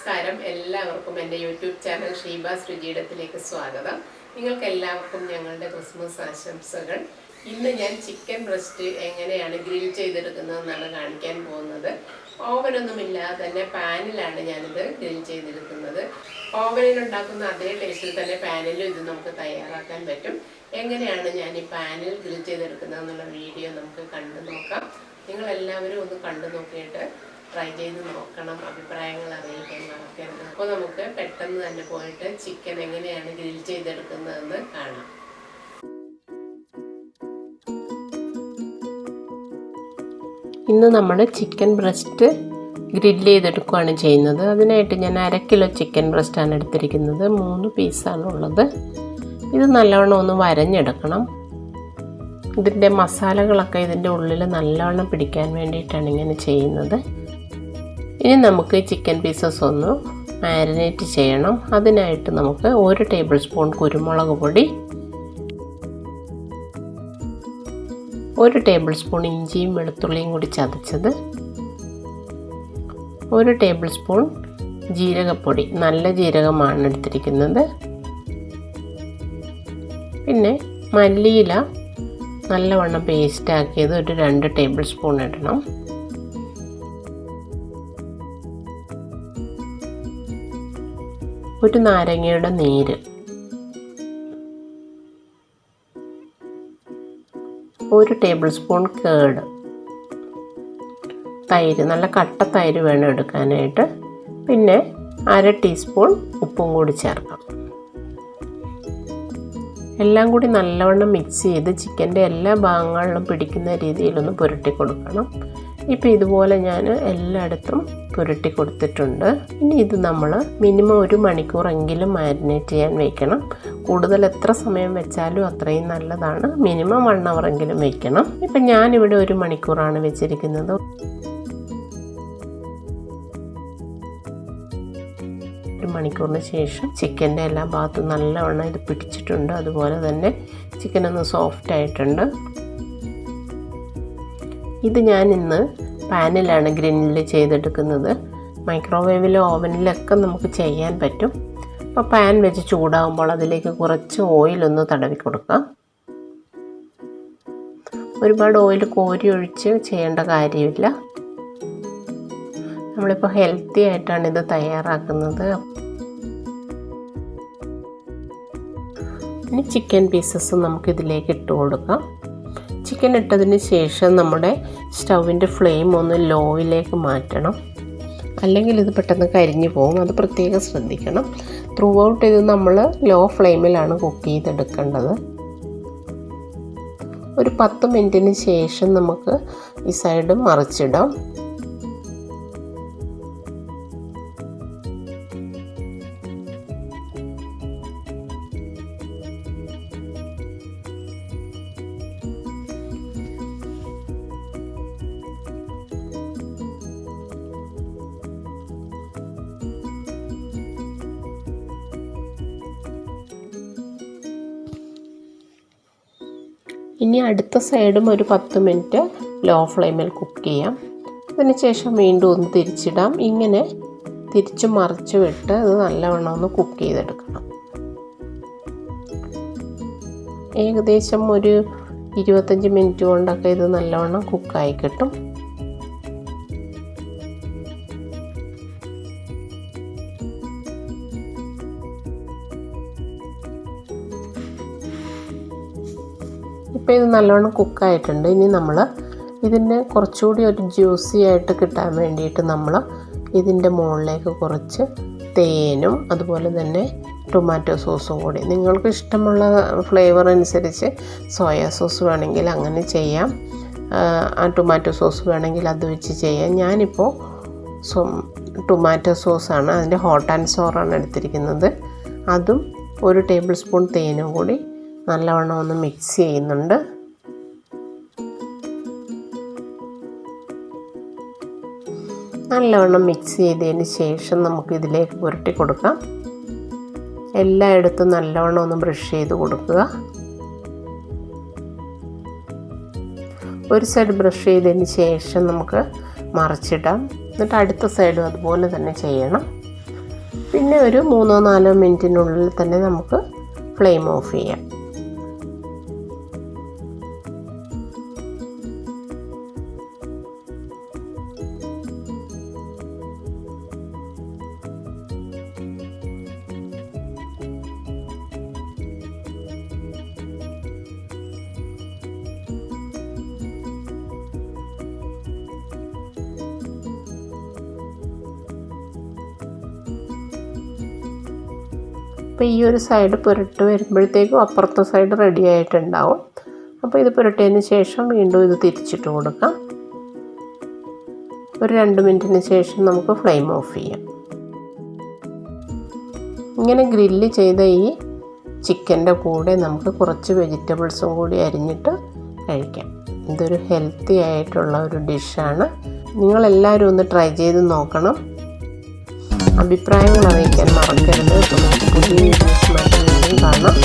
നമസ്കാരം എല്ലാവർക്കും എൻ്റെ യൂട്യൂബ് ചാനൽ ഷീബാസ് രുചിയിടത്തിലേക്ക് സ്വാഗതം. നിങ്ങൾക്ക് എല്ലാവർക്കും ഞങ്ങളുടെ ക്രിസ്മസ് ആശംസകൾ. ഇന്ന് ഞാൻ ചിക്കൻ ബ്രസ്റ്റ് എങ്ങനെയാണ് ഗ്രിൽ ചെയ്തെടുക്കുന്നതെന്നാണ് കാണിക്കാൻ പോകുന്നത്. ഓവനൊന്നുമില്ലാതെ തന്നെ പാനിലാണ് ഞാനിത് ഗ്രിൽ ചെയ്തെടുക്കുന്നത്. ഓവനിൽ ഉണ്ടാക്കുന്ന അതേ ടേസ്റ്റിൽ തന്നെ പാനിലും ഇത് നമുക്ക് തയ്യാറാക്കാൻ പറ്റും. എങ്ങനെയാണ് ഞാൻ ഈ പാനിൽ ഗ്രിൽ ചെയ്തെടുക്കുന്നതെന്നുള്ള വീഡിയോ നമുക്ക് കണ്ടു നോക്കാം. നിങ്ങളെല്ലാവരും ഒന്ന് കണ്ടു നോക്കിയിട്ട് ട്രൈ ചെയ്ത് നോക്കണം, അഭിപ്രായങ്ങൾ അറിയിക്കാൻ മറക്കരുത്. അപ്പോൾ നമുക്ക് പെട്ടെന്ന് തന്നെ പോയിട്ട് ചിക്കൻ എങ്ങനെയാണ് ഗ്രിൽ ചെയ്തെടുക്കുന്നതെന്ന് കാണാം. ഇന്ന് നമ്മൾ ചിക്കൻ ബ്രസ്റ്റ് ഗ്രില്ല് ചെയ്തെടുക്കുകയാണ് ചെയ്യുന്നത്. അതിനായിട്ട് ഞാൻ 1/2 കിലോ ചിക്കൻ ബ്രസ്റ്റാണ് എടുത്തിരിക്കുന്നത്. 3 പീസാണുള്ളത്. ഇത് നല്ലവണ്ണം ഒന്ന് വരഞ്ഞെടുക്കണം. ഇതിൻ്റെ മസാലകളൊക്കെ ഇതിൻ്റെ ഉള്ളിൽ നല്ലവണ്ണം പിടിക്കാൻ വേണ്ടിയിട്ടാണ് ഇങ്ങനെ ചെയ്യുന്നത്. ഇനി നമുക്ക് ചിക്കൻ പീസസ് ഒന്ന് മാരിനേറ്റ് ചെയ്യണം. അതിനായിട്ട് നമുക്ക് 1 ടേബിൾ സ്പൂൺ കുരുമുളക് പൊടി, 1 ടേബിൾ സ്പൂൺ ഇഞ്ചിയും വെളുത്തുള്ളിയും കൂടി ചതച്ചത്, 1 ടേബിൾ സ്പൂൺ ജീരകപ്പൊടി, നല്ല ജീരകമാണ് എടുത്തിരിക്കുന്നത്. പിന്നെ മല്ലിയില നല്ലവണ്ണം പേസ്റ്റാക്കിയത് ഒരു 2 ടേബിൾ സ്പൂൺ ഇടണം. ഒരു നാരങ്ങയുടെ നീര്, 1 ടേബിൾ സ്പൂൺ കേട്, തൈര്, നല്ല കട്ട തൈര് വേണം എടുക്കാനായിട്ട്. പിന്നെ 1/2 ടീസ്പൂൺ ഉപ്പും കൂടി ചേർക്കാം. എല്ലാം കൂടി നല്ലവണ്ണം മിക്സ് ചെയ്ത് ചിക്കൻ്റെ എല്ലാ ഭാഗങ്ങളിലും പിടിക്കുന്ന രീതിയിലൊന്ന് പുരട്ടി കൊടുക്കണം. ഇപ്പോൾ ഇതുപോലെ ഞാൻ എല്ലായിടത്തും പുരട്ടി കൊടുത്തിട്ടുണ്ട്. ഇനി ഇത് നമ്മൾ മിനിമം 1 മണിക്കൂറെങ്കിലും മാരിനേറ്റ് ചെയ്യാൻ വയ്ക്കണം. കൂടുതൽ എത്ര സമയം വെച്ചാലും അത്രയും നല്ലതാണ്. മിനിമം 1 അവറെങ്കിലും വയ്ക്കണം. ഇപ്പം ഞാനിവിടെ 1 മണിക്കൂറാണ് വെച്ചിരിക്കുന്നത്. 1 മണിക്കൂറിന് ശേഷം ചിക്കൻ്റെ എല്ലാ ഭാഗത്തും നല്ലവണ്ണം ഇത് പിടിച്ചിട്ടുണ്ട്. അതുപോലെ തന്നെ ചിക്കനൊന്ന് സോഫ്റ്റ് ആയിട്ടുണ്ട്. ഇത് ഞാൻ ഇന്ന് പാനിലാണ് ഗ്രില്ല് ചെയ്തെടുക്കുന്നത്. മൈക്രോവേവിലോ ഓവനിലൊക്കെ നമുക്ക് ചെയ്യാൻ പറ്റും. അപ്പോൾ പാൻ വെച്ച് ചൂടാകുമ്പോൾ അതിലേക്ക് കുറച്ച് ഓയിലൊന്ന് തടവി കൊടുക്കാം. ഒരുപാട് ഓയിൽ കോരി ഒഴിച്ച് ചെയ്യേണ്ട കാര്യമില്ല. നമ്മളിപ്പോൾ ഹെൽത്തി ആയിട്ടാണ് ഇത് തയ്യാറാക്കുന്നത്. ഇനി ചിക്കൻ പീസസ് നമുക്കിതിലേക്ക് ഇട്ട് കൊടുക്കാം. ചിക്കൻ ഇട്ടതിന് ശേഷം നമ്മുടെ സ്റ്റൗവിൻ്റെ ഫ്ലെയിം ഒന്ന് ലോയിലേക്ക് മാറ്റണം. അല്ലെങ്കിൽ ഇത് പെട്ടെന്ന് കരിഞ്ഞു പോകും. അത് പ്രത്യേകം ശ്രദ്ധിക്കണം. ത്രൂ ഔട്ട് ഇത് നമ്മൾ ലോ ഫ്ലെയിമിലാണ് കുക്ക് ചെയ്തെടുക്കേണ്ടത്. ഒരു 10 മിനിറ്റിന് ശേഷം നമുക്ക് ഈ സൈഡ് മറിച്ചിടാം. ഇനി അടുത്ത സൈഡും ഒരു 10 മിനിറ്റ് ലോ ഫ്ലെയിമിൽ കുക്ക് ചെയ്യാം. അതിനുശേഷം വീണ്ടും ഒന്ന് തിരിച്ചിടാം. ഇങ്ങനെ തിരിച്ച് മറിച്ച് വിട്ട് അത് നല്ലവണ്ണം ഒന്ന് കുക്ക് ചെയ്തെടുക്കണം. ഏകദേശം ഒരു 25 മിനിറ്റ് കൊണ്ടൊക്കെ ഇത് നല്ലവണ്ണം കുക്കായി കിട്ടും. ഇപ്പോൾ ഇത് നല്ലോണം കുക്കായിട്ടുണ്ട്. ഇനി നമ്മൾ ഇതിന് കുറച്ചുകൂടി ഒരു ജ്യൂസി ആയിട്ട് കിട്ടാൻ വേണ്ടിയിട്ട് നമ്മൾ ഇതിൻ്റെ മുകളിലേക്ക് കുറച്ച് തേനും അതുപോലെ തന്നെ ടൊമാറ്റോ സോസും കൂടി, നിങ്ങൾക്ക് ഇഷ്ടമുള്ള ഫ്ലേവർ അനുസരിച്ച് സോയാ സോസ് വേണമെങ്കിൽ അങ്ങനെ ചെയ്യാം, ആ ടൊമാറ്റോ സോസ് വേണമെങ്കിൽ അത് വെച്ച് ചെയ്യാം. ഞാനിപ്പോൾ ടൊമാറ്റോ സോസാണ്, അതിൻ്റെ ഹോട്ട് ആൻഡ് സോറാണ് എടുത്തിരിക്കുന്നത്. അതും 1 ടേബിൾ സ്പൂൺ തേനും കൂടി നല്ലവണ്ണം ഒന്ന് മിക്സ് ചെയ്യുന്നുണ്ട്. നല്ലവണ്ണം മിക്സ് ചെയ്തതിന് ശേഷം നമുക്ക് ഇതിലേക്ക് പുരട്ടി കൊടുക്കാം. എല്ലായിടത്തും നല്ലവണ്ണം ഒന്ന് ബ്രഷ് ചെയ്ത് കൊടുക്കുക. ഒരു സൈഡ് ബ്രഷ് ചെയ്തതിന് ശേഷം നമുക്ക് മറിച്ചിടാം. എന്നിട്ട് അടുത്ത സൈഡും അതുപോലെ തന്നെ ചെയ്യണം. പിന്നെ ഒരു 3-4 മിനിറ്റിനുള്ളിൽ തന്നെ നമുക്ക് ഫ്ലെയിം ഓഫ് ചെയ്യാം. അപ്പോൾ ഈ ഒരു സൈഡ് പുരട്ട് വരുമ്പോഴത്തേക്കും അപ്പുറത്തെ സൈഡ് റെഡി ആയിട്ടുണ്ടാവും. അപ്പോൾ ഇത് പുരട്ടിയതിന് ശേഷം വീണ്ടും ഇത് തിരിച്ചിട്ട് കൊടുക്കാം. ഒരു 2 മിനിറ്റിന് ശേഷം നമുക്ക് ഫ്ലെയിം ഓഫ് ചെയ്യാം. ഇങ്ങനെ ഗ്രില്ല് ചെയ്ത ഈ ചിക്കൻ്റെ കൂടെ നമുക്ക് കുറച്ച് വെജിറ്റബിൾസും കൂടി അരിഞ്ഞിട്ട് കഴിക്കാം. ഇതൊരു ഹെൽത്തി ആയിട്ടുള്ള ഒരു ഡിഷാണ്. നിങ്ങളെല്ലാവരും ഒന്ന് ട്രൈ ചെയ്ത് നോക്കണം. അഭിപ്രായങ്ങൾ അറിയിക്കാൻ മറക്കരുത്. പുതിയ വീഡിയോസുമായിട്ട് വീണ്ടും കാണാം.